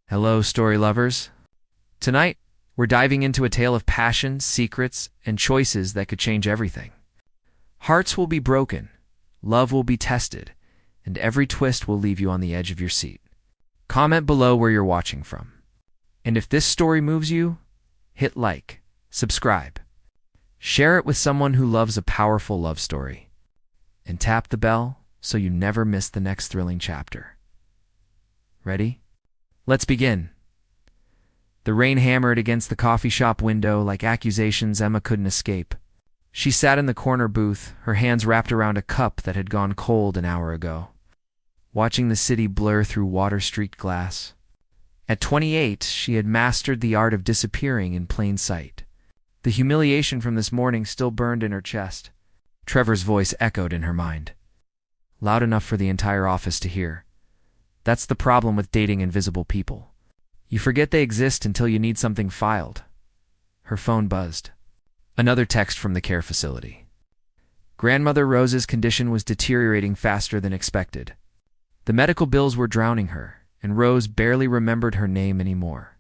Hello, story lovers. Tonight, we're diving into a tale of passion, secrets, and choices that could change everything. Hearts will be broken, love will be tested, and every twist will leave you on the edge of your seat. Comment below where you're watching from. And if this story moves you, hit like, subscribe, share it with someone who loves a powerful love story, and tap the bell so you never miss the next thrilling chapter. Ready? Let's begin. The rain hammered against the coffee shop window like accusations Emma couldn't escape. She sat in the corner booth, her hands wrapped around a cup that had gone cold an hour ago, watching the city blur through water-streaked glass. At 28, she had mastered the art of disappearing in plain sight. The humiliation from this morning still burned in her chest. Trevor's voice echoed in her mind, loud enough for the entire office to hear. That's the problem with dating invisible people. You forget they exist until you need something filed. Her phone buzzed. Another text from the care facility. Grandmother Rose's condition was deteriorating faster than expected. The medical bills were drowning her, and Rose barely remembered her name anymore.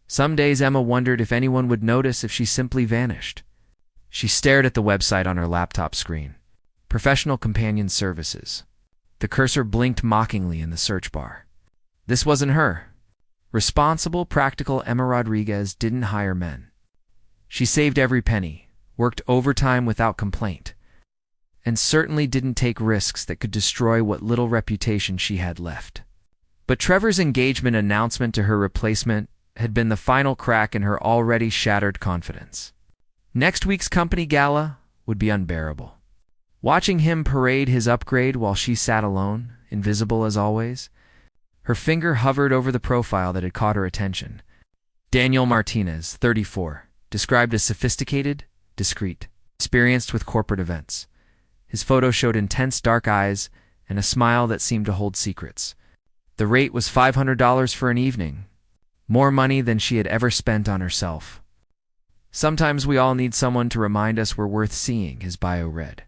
Some days Emma wondered if anyone would notice if she simply vanished. She stared at the website on her laptop screen. Professional Companion Services. The cursor blinked mockingly in the search bar. This wasn't her. Responsible, practical Emma Rodriguez didn't hire men. She saved every penny, worked overtime without complaint, and certainly didn't take risks that could destroy what little reputation she had left. But Trevor's engagement announcement to her replacement had been the final crack in her already shattered confidence. Next week's company gala would be unbearable. Watching him parade his upgrade while she sat alone, invisible as always, her finger hovered over the profile that had caught her attention. Daniel Martinez, 34, described as sophisticated, discreet, experienced with corporate events. His photo showed intense dark eyes and a smile that seemed to hold secrets. The rate was $500 for an evening, more money than she had ever spent on herself. Sometimes we all need someone to remind us we're worth seeing, his bio read.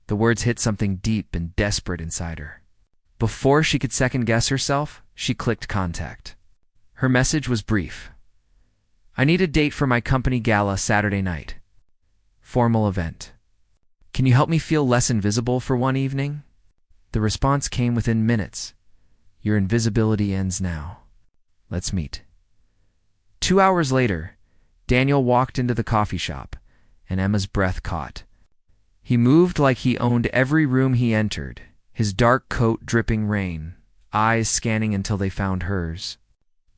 The words hit something deep and desperate inside her. Before she could second-guess herself, she clicked contact. Her message was brief. I need a date for my company gala Saturday night. Formal event. Can you help me feel less invisible for one evening? The response came within minutes. Your invisibility ends now. Let's meet. 2 hours later, Daniel walked into the coffee shop, and Emma's breath caught. He moved like he owned every room he entered, his dark coat dripping rain, eyes scanning until they found hers.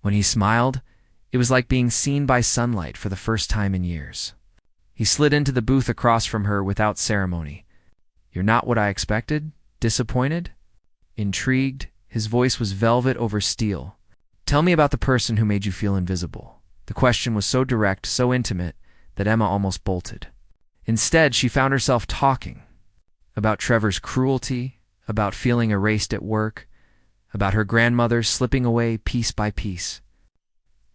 When he smiled, it was like being seen by sunlight for the first time in years. He slid into the booth across from her without ceremony. You're not what I expected? Disappointed? Intrigued, his voice was velvet over steel. Tell me about the person who made you feel invisible. The question was so direct, so intimate, that Emma almost bolted. Instead, she found herself talking about Trevor's cruelty, about feeling erased at work, about her grandmother slipping away piece by piece.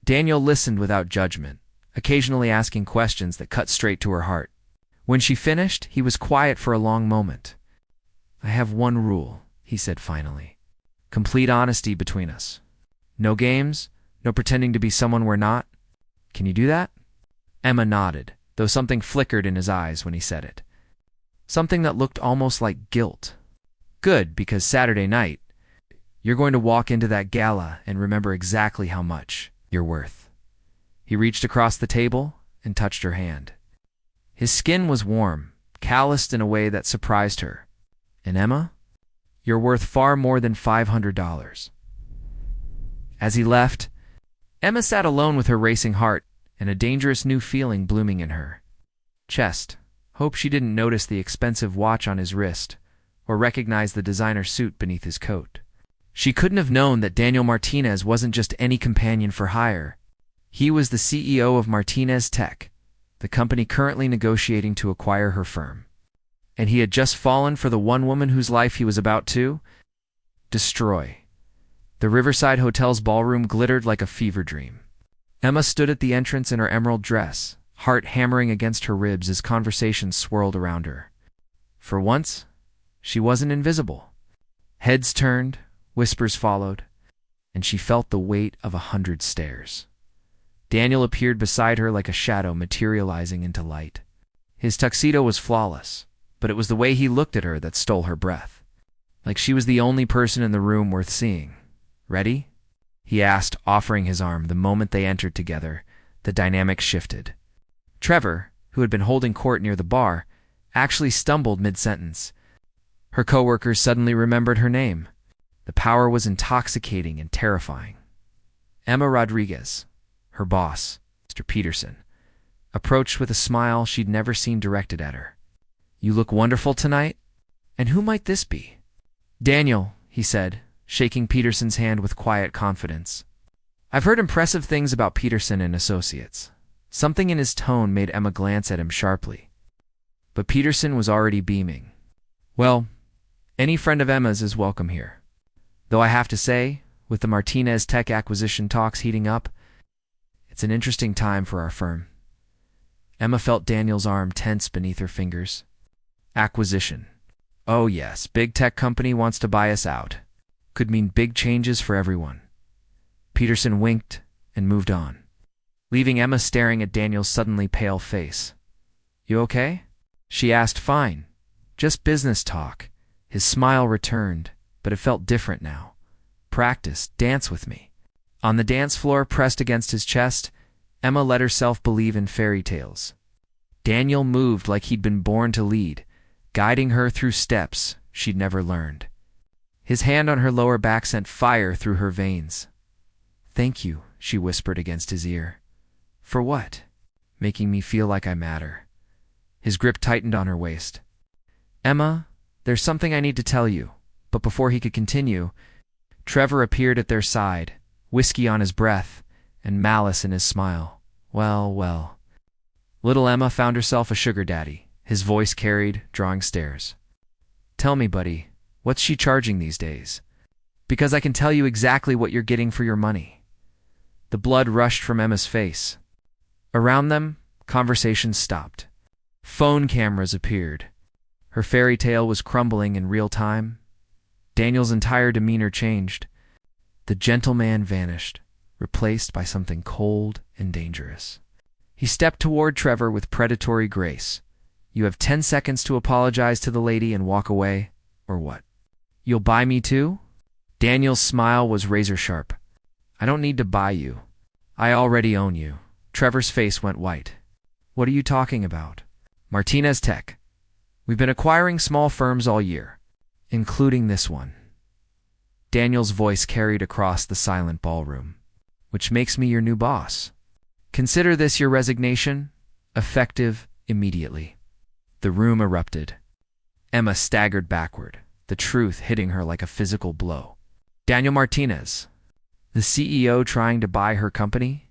Daniel listened without judgment, occasionally asking questions that cut straight to her heart. When she finished, he was quiet for a long moment. I have one rule, he said finally. Complete honesty between us. No games, no pretending to be someone we're not. Can you do that? Emma nodded, though something flickered in his eyes when he said it. Something that looked almost like guilt. Good, because Saturday night, you're going to walk into that gala and remember exactly how much you're worth. He reached across the table and touched her hand. His skin was warm, calloused in a way that surprised her. And Emma, you're worth far more than $500. As he left, Emma sat alone with her racing heart and a dangerous new feeling blooming in her chest. Hope she didn't notice the expensive watch on his wrist or recognize the designer suit beneath his coat. She couldn't have known that Daniel Martinez wasn't just any companion for hire. He was the CEO of Martinez Tech, the company currently negotiating to acquire her firm. And he had just fallen for the one woman whose life he was about to destroy. The Riverside Hotel's ballroom glittered like a fever dream. Emma stood at the entrance in her emerald dress, heart hammering against her ribs as conversations swirled around her. For once, she wasn't invisible. Heads turned, whispers followed. and she felt the weight of 100 stares. Daniel appeared beside her like a shadow materializing into light. His tuxedo was flawless, but it was the way he looked at her that stole her breath. Like she was the only person in the room worth seeing. "Ready?" he asked, offering his arm. The moment they entered together, the dynamic shifted. Trevor, who had been holding court near the bar, actually stumbled mid-sentence. Her coworkers suddenly remembered her name. The power was intoxicating and terrifying. Emma Rodriguez, her boss, Mr. Peterson, approached with a smile she'd never seen directed at her. "You look wonderful tonight. And who might this be?" "Daniel," he said, shaking Peterson's hand with quiet confidence. "I've heard impressive things about Peterson and Associates." Something in his tone made Emma glance at him sharply. But Peterson was already beaming. "Well, any friend of Emma's is welcome here. Though I have to say, with the Martinez tech acquisition talks heating up, it's an interesting time for our firm." Emma felt Daniel's arm tense beneath her fingers. "Acquisition. Oh yes, big tech company wants to buy us out. Could mean big changes for everyone." Peterson winked and moved on, leaving Emma staring at Daniel's suddenly pale face. "You okay?" she asked. "Fine. Just business talk." His smile returned, but it felt different now. "Practice, dance with me." On the dance floor, pressed against his chest, Emma let herself believe in fairy tales. Daniel moved like he'd been born to lead, guiding her through steps she'd never learned. His hand on her lower back sent fire through her veins. "Thank you," she whispered against his ear. "For what?" "Making me feel like I matter." His grip tightened on her waist. "Emma, there's something I need to tell you." But before he could continue, Trevor appeared at their side, whiskey on his breath and malice in his smile. Well, well. Little Emma found herself a sugar daddy. His voice carried, drawing stares. "Tell me, buddy, what's she charging these days? Because I can tell you exactly what you're getting for your money." The blood rushed from Emma's face. Around them, conversations stopped. Phone cameras appeared. Her fairy tale was crumbling in real time. Daniel's entire demeanor changed. The gentleman vanished, replaced by something cold and dangerous. He stepped toward Trevor with predatory grace. "You have 10 seconds to apologize to the lady and walk away, or what? You'll buy me too?" Daniel's smile was razor-sharp. "I don't need to buy you. I already own you." Trevor's face went white. "What are you talking about?" "Martinez Tech. We've been acquiring small firms all year, including this one." Daniel's voice carried across the silent ballroom. "Which makes me your new boss. Consider this your resignation, effective immediately." The room erupted. Emma staggered backward, the truth hitting her like a physical blow. Daniel Martinez, the CEO trying to buy her company?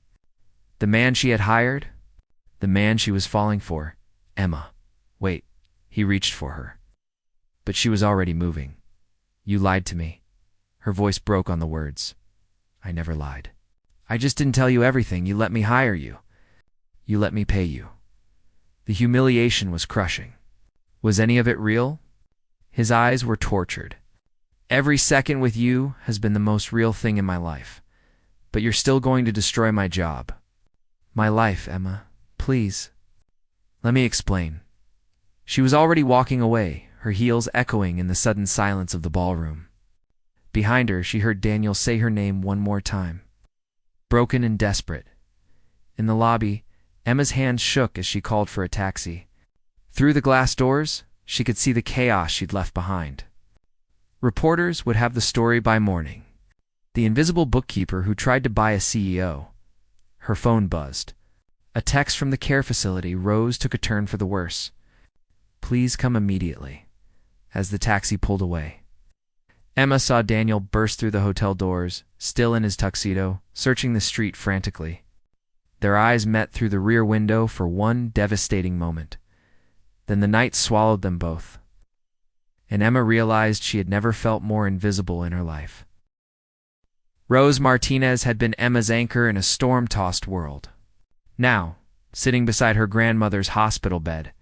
The man she had hired? The man she was falling for? Emma. Wait, he reached for her. But she was already moving. "You lied to me." Her voice broke on the words. "I never lied. I just didn't tell you everything. You let me hire you. You let me pay you." The humiliation was crushing. Was any of it real? His eyes were tortured. "Every second with you has been the most real thing in my life. But you're still going to destroy my job." "My life, Emma. Please." "Let me explain." She was already walking away, her heels echoing in the sudden silence of the ballroom. Behind her, she heard Daniel say her name one more time. Broken and desperate. In the lobby, Emma's hands shook as she called for a taxi. Through the glass doors, she could see the chaos she'd left behind. Reporters would have the story by morning. The invisible bookkeeper who tried to buy a CEO. Her phone buzzed. A text from the care facility. Rose took a turn for the worse. "Please come immediately," as the taxi pulled away. Emma saw Daniel burst through the hotel doors, still in his tuxedo, searching the street frantically. Their eyes met through the rear window for one devastating moment. Then the night swallowed them both. And Emma realized she had never felt more invisible in her life. Rose Martinez had been Emma's anchor in a storm-tossed world. Now, sitting beside her grandmother's hospital bed,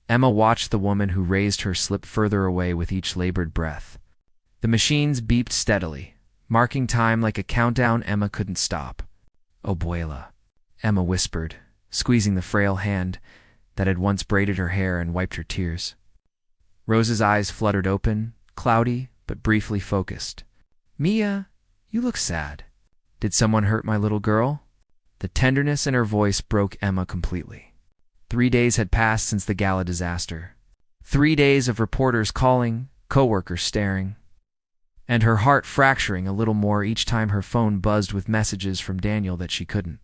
Emma watched the woman who raised her slip further away with each labored breath. The machines beeped steadily, marking time like a countdown. Emma couldn't stop. "Abuela," Emma whispered, squeezing the frail hand that had once braided her hair and wiped her tears. Rose's eyes fluttered open, cloudy but briefly focused. "Mia, you look sad. Did someone hurt my little girl?" The tenderness in her voice broke Emma completely. 3 days had passed since the gala disaster. 3 days of reporters calling, coworkers staring, and her heart fracturing a little more each time her phone buzzed with messages from Daniel that she couldn't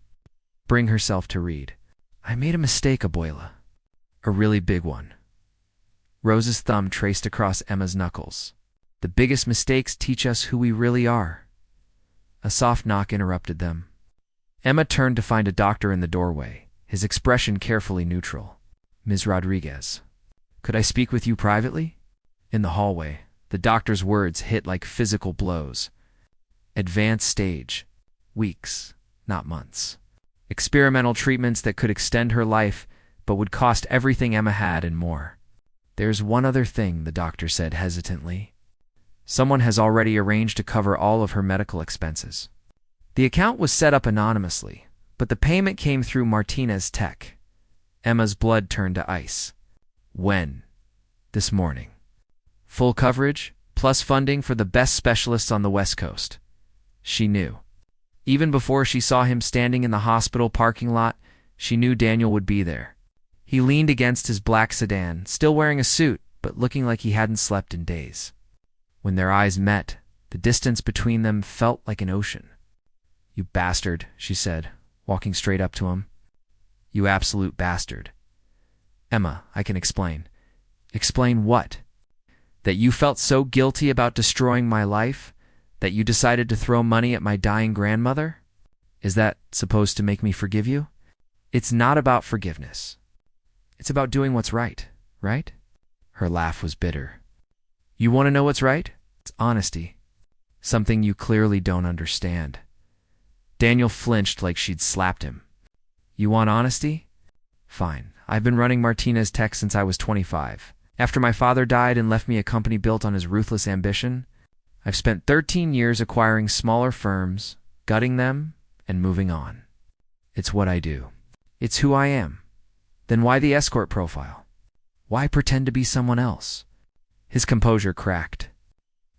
bring herself to read. "I made a mistake, Abuela. A really big one." Rose's thumb traced across Emma's knuckles. "The biggest mistakes teach us who we really are." A soft knock interrupted them. Emma turned to find a doctor in the doorway, his expression carefully neutral. "Ms. Rodriguez, could I speak with you privately?" In the hallway, the doctor's words hit like physical blows. Advanced stage. Weeks, not months. Experimental treatments that could extend her life, but would cost everything Emma had and more. "There's one other thing," the doctor said hesitantly. "Someone has already arranged to cover all of her medical expenses." The account was set up anonymously, but the payment came through Martinez Tech. Emma's blood turned to ice. "When?" "This morning. Full coverage, plus funding for the best specialists on the West Coast." She knew. Even before she saw him standing in the hospital parking lot, she knew Daniel would be there. He leaned against his black sedan, still wearing a suit, but looking like he hadn't slept in days. When their eyes met, the distance between them felt like an ocean. "You bastard," she said, walking straight up to him. "You absolute bastard." "Emma, I can explain." "Explain what?" "That you felt so guilty about destroying my life that you decided to throw money at my dying grandmother? Is that supposed to make me forgive you?" "It's not about forgiveness. It's about doing what's right, right?" Her laugh was bitter. "You want to know what's right? It's honesty. Something you clearly don't understand." Daniel flinched like she'd slapped him. "You want honesty? Fine. I've been running Martinez Tech since I was 25. After my father died and left me a company built on his ruthless ambition, I've spent 13 years acquiring smaller firms, gutting them, and moving on. It's what I do. It's who I am. Then why the escort profile? Why pretend to be someone else?" His composure cracked.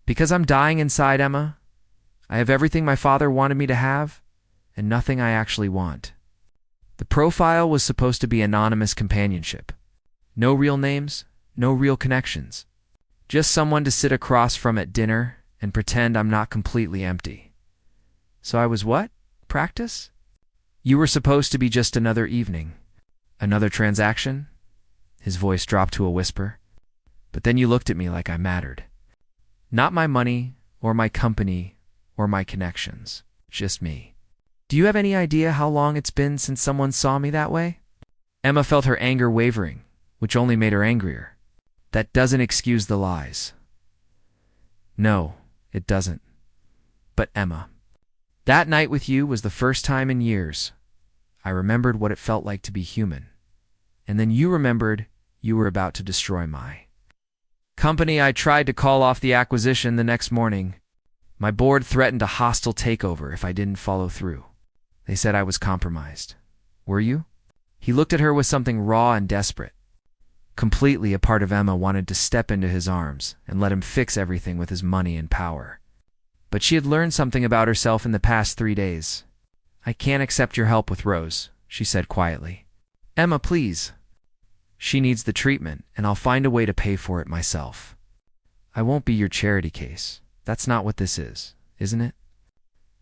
"Because I'm dying inside, Emma. I have everything my father wanted me to have, and nothing I actually want." The profile was supposed to be anonymous companionship. No real names, no real connections. Just someone to sit across from at dinner and pretend I'm not completely empty. So I was what? Practice? You were supposed to be just another evening. Another transaction? His voice dropped to a whisper. But then you looked at me like I mattered. Not my money, or my company, or my connections. Just me. Do you have any idea how long it's been since someone saw me that way?" Emma felt her anger wavering, which only made her angrier. "That doesn't excuse the lies." "No, it doesn't. But Emma, that night with you was the first time in years I remembered what it felt like to be human. And then you remembered you were about to destroy my company. I tried to call off the acquisition the next morning. My board threatened a hostile takeover if I didn't follow through. They said I was compromised. Were you?" He looked at her with something raw and desperate. Completely a part of Emma wanted to step into his arms and let him fix everything with his money and power. But she had learned something about herself in the past 3 days. "I can't accept your help with Rose," she said quietly. "Emma, please. She needs the treatment, and I'll find a way to pay for it myself. I won't be your charity case. That's not what this is, isn't it?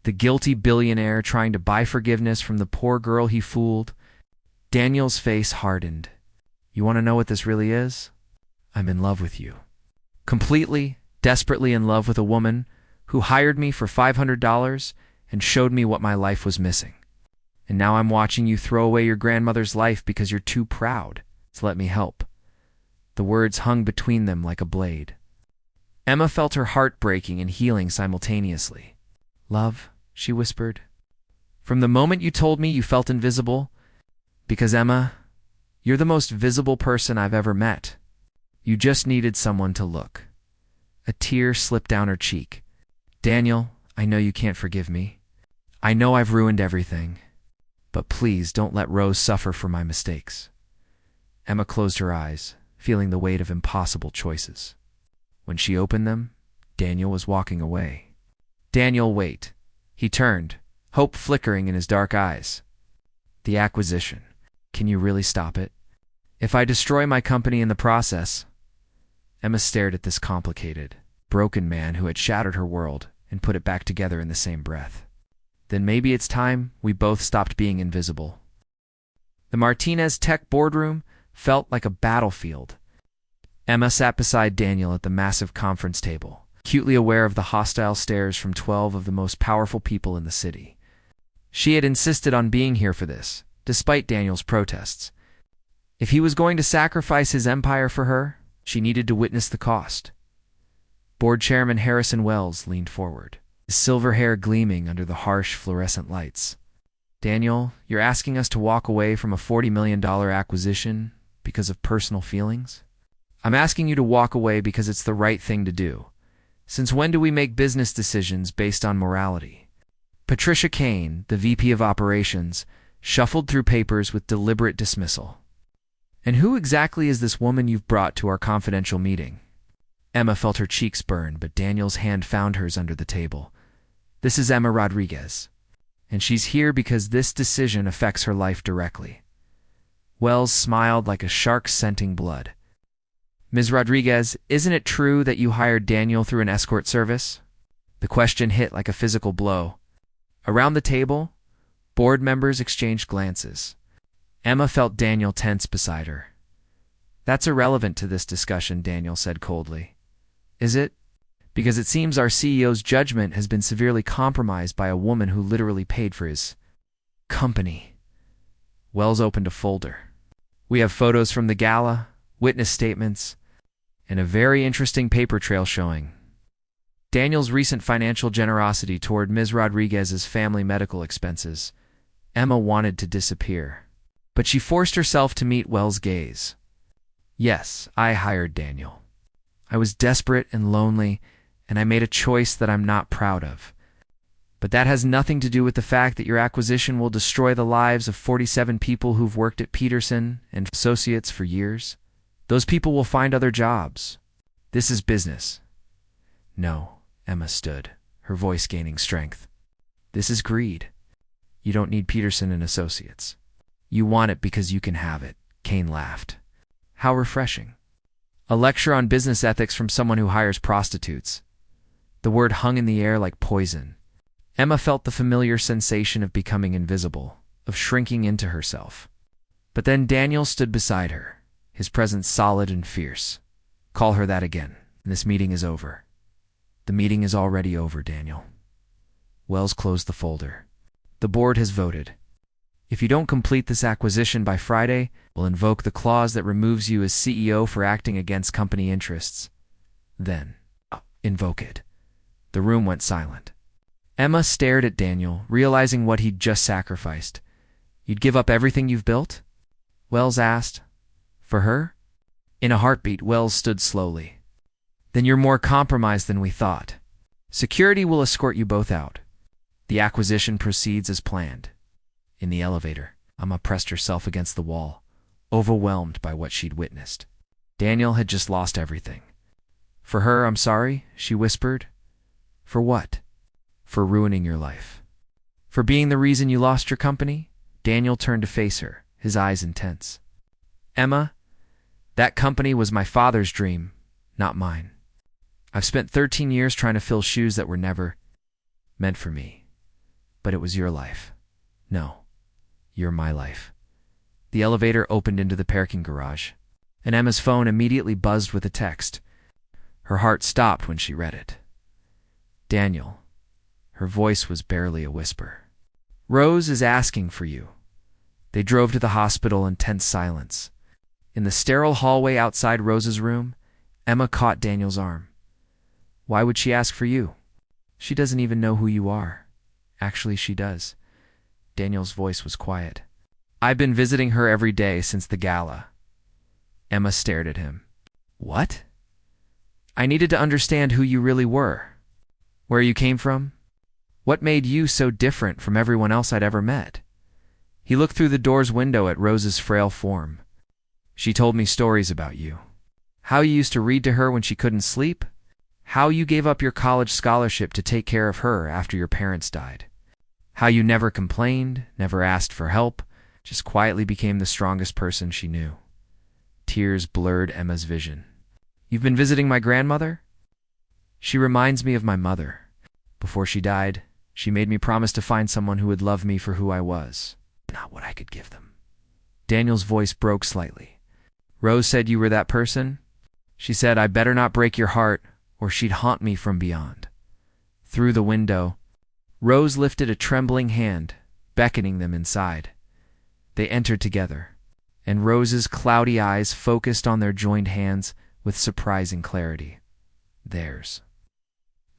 The guilty billionaire trying to buy forgiveness from the poor girl he fooled." Daniel's face hardened. "You want to know what this really is? I'm in love with you. Completely, desperately in love with a woman who hired me for $500 and showed me what my life was missing. And now I'm watching you throw away your grandmother's life because you're too proud to let me help." The words hung between them like a blade. Emma felt her heart breaking and healing simultaneously. "Love," she whispered, "from the moment you told me you felt invisible, because Emma, you're the most visible person I've ever met. You just needed someone to look." A tear slipped down her cheek. "Daniel, I know you can't forgive me. I know I've ruined everything. But please don't let Rose suffer for my mistakes. Emma closed her eyes, feeling the weight of impossible choices. When she opened them, Daniel was walking away. Daniel, wait. He turned, hope flickering in his dark eyes. The acquisition. Can you really stop it? If I destroy my company in the process... Emma stared at this complicated, broken man who had shattered her world and put it back together in the same breath. Then maybe it's time we both stopped being invisible. The Martinez Tech boardroom felt like a battlefield. Emma sat beside Daniel at the massive conference table, acutely aware of the hostile stares from 12 of the most powerful people in the city. She had insisted on being here for this, despite Daniel's protests. If he was going to sacrifice his empire for her, she needed to witness the cost. Board Chairman Harrison Wells leaned forward, his silver hair gleaming under the harsh fluorescent lights. Daniel, you're asking us to walk away from a $40 million acquisition because of personal feelings? I'm asking you to walk away because it's the right thing to do. Since when do we make business decisions based on morality? Patricia Kane, the VP of Operations, shuffled through papers with deliberate dismissal. And who exactly is this woman you've brought to our confidential meeting? Emma felt her cheeks burn, but Daniel's hand found hers under the table. This is Emma Rodriguez, and she's here because this decision affects her life directly. Wells smiled like a shark scenting blood. Ms. Rodriguez, isn't it true that you hired Daniel through an escort service? The question hit like a physical blow. Around the table, board members exchanged glances. Emma felt Daniel tense beside her. That's irrelevant to this discussion, Daniel said coldly. Is it? Because it seems our CEO's judgment has been severely compromised by a woman who literally paid for his company. Wells opened a folder. We have photos from the gala, witness statements, and a very interesting paper trail showing Daniel's recent financial generosity toward Ms. Rodriguez's family medical expenses. Emma wanted to disappear, but she forced herself to meet Wells' gaze. Yes, I hired Daniel. I was desperate and lonely, and I made a choice that I'm not proud of. But that has nothing to do with the fact that your acquisition will destroy the lives of 47 people who've worked at Peterson and Associates for years. Those people will find other jobs. This is business. No, Emma stood, her voice gaining strength. This is greed. You don't need Peterson and Associates. You want it because you can have it. Kane laughed. How refreshing. A lecture on business ethics from someone who hires prostitutes. The word hung in the air like poison. Emma felt the familiar sensation of becoming invisible, of shrinking into herself. But then Daniel stood beside her, his presence solid and fierce. Call her that again, and this meeting is over. The meeting is already over, Daniel. Wells closed the folder. The board has voted. If you don't complete this acquisition by Friday, we'll invoke the clause that removes you as CEO for acting against company interests. Then, invoke it. The room went silent. Emma stared at Daniel, realizing what he'd just sacrificed. You'd give up everything you've built? Wells asked. For her? In a heartbeat, Wells stood slowly. Then you're more compromised than we thought. Security will escort you both out. The acquisition proceeds as planned. In the elevator, Emma pressed herself against the wall, overwhelmed by what she'd witnessed. Daniel had just lost everything. For her, I'm sorry, she whispered. For what? For ruining your life. For being the reason you lost your company? Daniel turned to face her, his eyes intense. Emma, that company was my father's dream, not mine. I've spent 13 years trying to fill shoes that were never meant for me. But it was your life. No, you're my life. The elevator opened into the parking garage, and Emma's phone immediately buzzed with a text. Her heart stopped when she read it. Daniel. Her voice was barely a whisper. Rose is asking for you. They drove to the hospital in tense silence. In the sterile hallway outside Rose's room, Emma caught Daniel's arm. Why would she ask for you? She doesn't even know who you are. Actually, she does. Daniel's voice was quiet. I've been visiting her every day since the gala. Emma stared at him. What? I needed to understand who you really were. Where you came from? What made you so different from everyone else I'd ever met? He looked through the door's window at Rose's frail form. She told me stories about you. How you used to read to her when she couldn't sleep. How you gave up your college scholarship to take care of her after your parents died. How you never complained, never asked for help, just quietly became the strongest person she knew. Tears blurred Emma's vision. You've been visiting my grandmother? She reminds me of my mother. Before she died, she made me promise to find someone who would love me for who I was, not what I could give them. Daniel's voice broke slightly. Rose said you were that person? She said I better not break your heart, or she'd haunt me from beyond. Through the window, Rose lifted a trembling hand, beckoning them inside. They entered together, and Rose's cloudy eyes focused on their joined hands with surprising clarity. Theirs.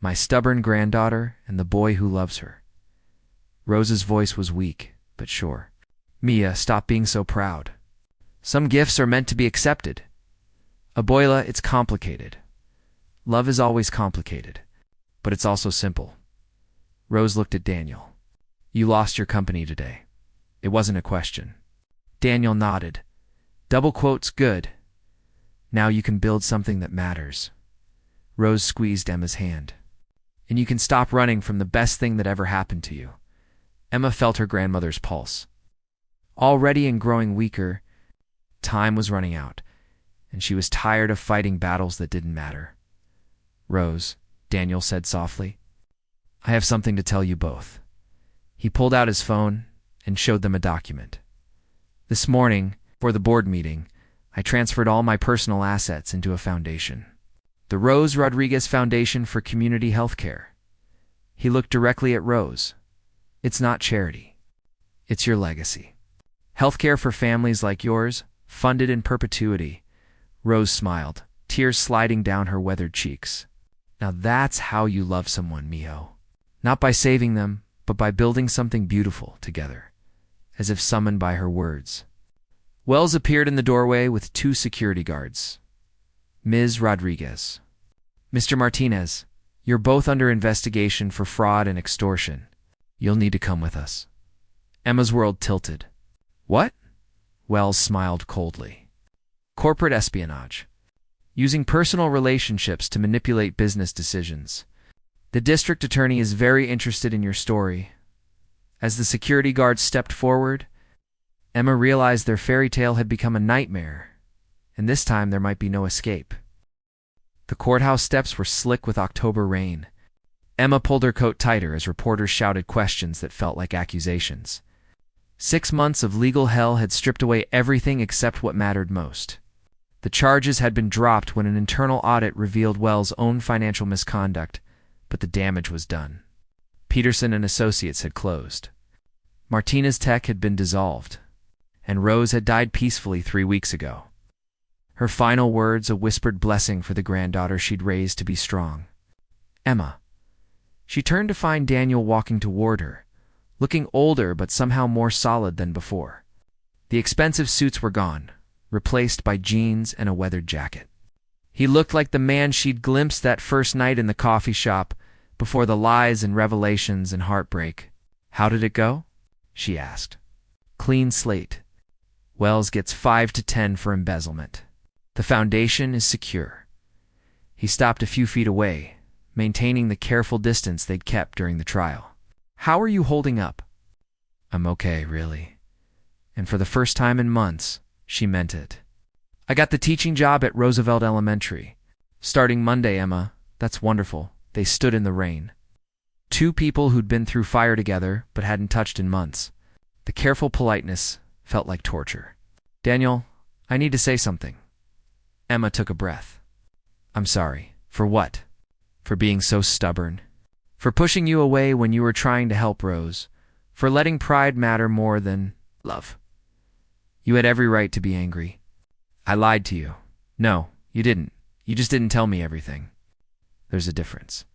My stubborn granddaughter and the boy who loves her. Rose's voice was weak, but sure. Mia, stop being so proud. Some gifts are meant to be accepted. Abuela, it's complicated. Love is always complicated, but it's also simple. Rose looked at Daniel. You lost your company today. It wasn't a question. Daniel nodded. Double quotes, good. Now you can build something that matters. Rose squeezed Emma's hand. And you can stop running from the best thing that ever happened to you. Emma felt her grandmother's pulse. Already and growing weaker, time was running out, and she was tired of fighting battles that didn't matter. Rose, Daniel said softly, I have something to tell you both. He pulled out his phone and showed them a document. This morning, for the board meeting, I transferred all my personal assets into a foundation. The Rose Rodriguez Foundation for Community Healthcare. He looked directly at Rose. It's not charity. It's your legacy. Healthcare for families like yours, funded in perpetuity. Rose smiled, tears sliding down her weathered cheeks. Now that's how you love someone, Mio. Not by saving them, but by building something beautiful together, as if summoned by her words. Wells appeared in the doorway with 2 security guards. Ms. Rodriguez. Mr. Martinez, you're both under investigation for fraud and extortion. You'll need to come with us. Emma's world tilted. What? Wells smiled coldly. Corporate espionage. Using personal relationships to manipulate business decisions. The district attorney is very interested in your story. As the security guards stepped forward, Emma realized their fairy tale had become a nightmare, and this time there might be no escape. The courthouse steps were slick with October rain. Emma pulled her coat tighter as reporters shouted questions that felt like accusations. 6 months of legal hell had stripped away everything except what mattered most. The charges had been dropped when an internal audit revealed Wells' own financial misconduct, but the damage was done. Peterson and Associates had closed. Martinez Tech had been dissolved, and Rose had died peacefully 3 weeks ago. Her final words a whispered blessing for the granddaughter she'd raised to be strong. Emma. She turned to find Daniel walking toward her, looking older but somehow more solid than before. The expensive suits were gone, replaced by jeans and a weathered jacket. He looked like the man she'd glimpsed that first night in the coffee shop, before the lies and revelations and heartbreak. How did it go? She asked. Clean slate. Wells gets 5 to 10 for embezzlement. The foundation is secure. He stopped a few feet away, maintaining the careful distance they'd kept during the trial. How are you holding up? I'm okay, really. And for the first time in months, she meant it. I got the teaching job at Roosevelt Elementary. Starting Monday, Emma. That's wonderful. They stood in the rain. 2 people who'd been through fire together but hadn't touched in months. The careful politeness felt like torture. Daniel, I need to say something. Emma took a breath. I'm sorry. For what? For being so stubborn. For pushing you away when you were trying to help Rose. For letting pride matter more than love. You had every right to be angry. I lied to you. No, you didn't. You just didn't tell me everything. There's a difference.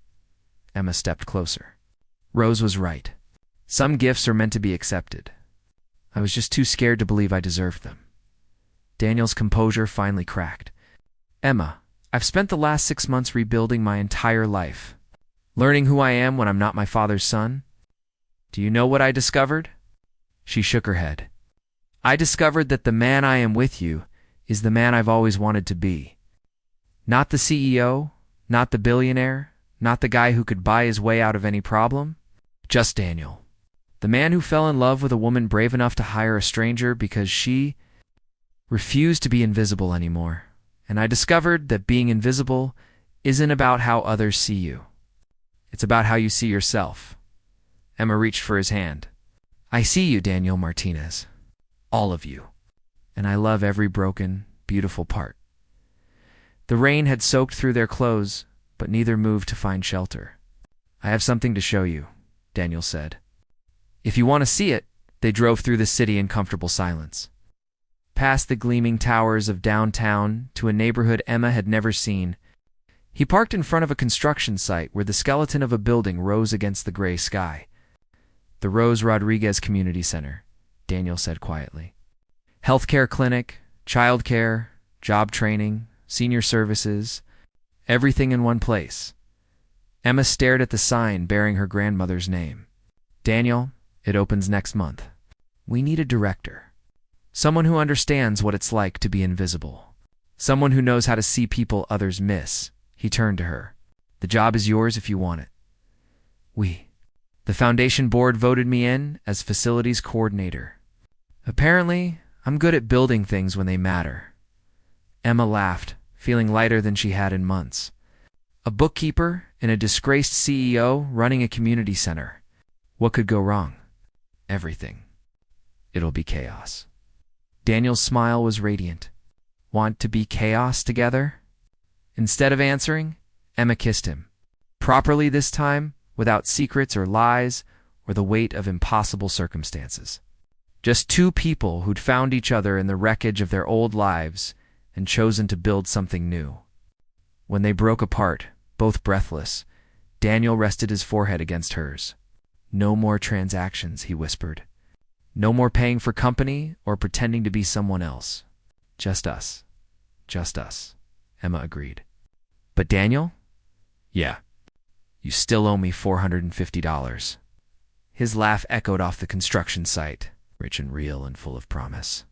Emma stepped closer. Rose was right. Some gifts are meant to be accepted. I was just too scared to believe I deserved them. Daniel's composure finally cracked. Emma, I've spent the last 6 months rebuilding my entire life. Learning who I am when I'm not my father's son? Do you know what I discovered? She shook her head. I discovered that the man I am with you is the man I've always wanted to be. Not the CEO, not the billionaire, not the guy who could buy his way out of any problem. Just Daniel. The man who fell in love with a woman brave enough to hire a stranger because she refused to be invisible anymore. And I discovered that being invisible isn't about how others see you. It's about how you see yourself. Emma reached for his hand. I see you, Daniel Martinez. All of you. And I love every broken, beautiful part. The rain had soaked through their clothes, but neither moved to find shelter. I have something to show you, Daniel said. If you want to see it, they drove through the city in comfortable silence. Past the gleaming towers of downtown to a neighborhood Emma had never seen. He parked in front of a construction site where the skeleton of a building rose against the gray sky. The Rose Rodriguez Community Center, Daniel said quietly. Healthcare clinic, childcare, job training, senior services, everything in one place. Emma stared at the sign bearing her grandmother's name. Daniel, it opens next month. We need a director. Someone who understands what it's like to be invisible. Someone who knows how to see people others miss. He turned to her. The job is yours if you want it. The foundation board voted me in as facilities coordinator. Apparently, I'm good at building things when they matter. Emma laughed, feeling lighter than she had in months. A bookkeeper and a disgraced CEO running a community center. What could go wrong? Everything. It'll be chaos. Daniel's smile was radiant. Want to be chaos together? Instead of answering, Emma kissed him. Properly this time, without secrets or lies or the weight of impossible circumstances. Just two people who'd found each other in the wreckage of their old lives and chosen to build something new. When they broke apart, both breathless, Daniel rested his forehead against hers. No more transactions, he whispered. No more paying for company or pretending to be someone else. Just us. Just us, Emma agreed. But Daniel? Yeah. You still owe me $450. His laugh echoed off the construction site, rich and real and full of promise.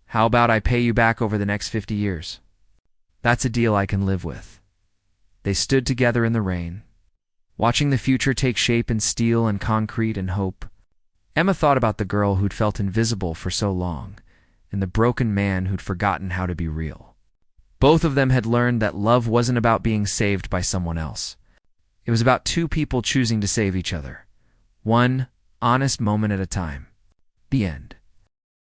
How about I pay you back over the next 50 years? That's a deal I can live with. They stood together in the rain, watching the future take shape in steel and concrete and hope. Emma thought about the girl who'd felt invisible for so long, and the broken man who'd forgotten how to be real. Both of them had learned that love wasn't about being saved by someone else. It was about two people choosing to save each other, one honest moment at a time. The end.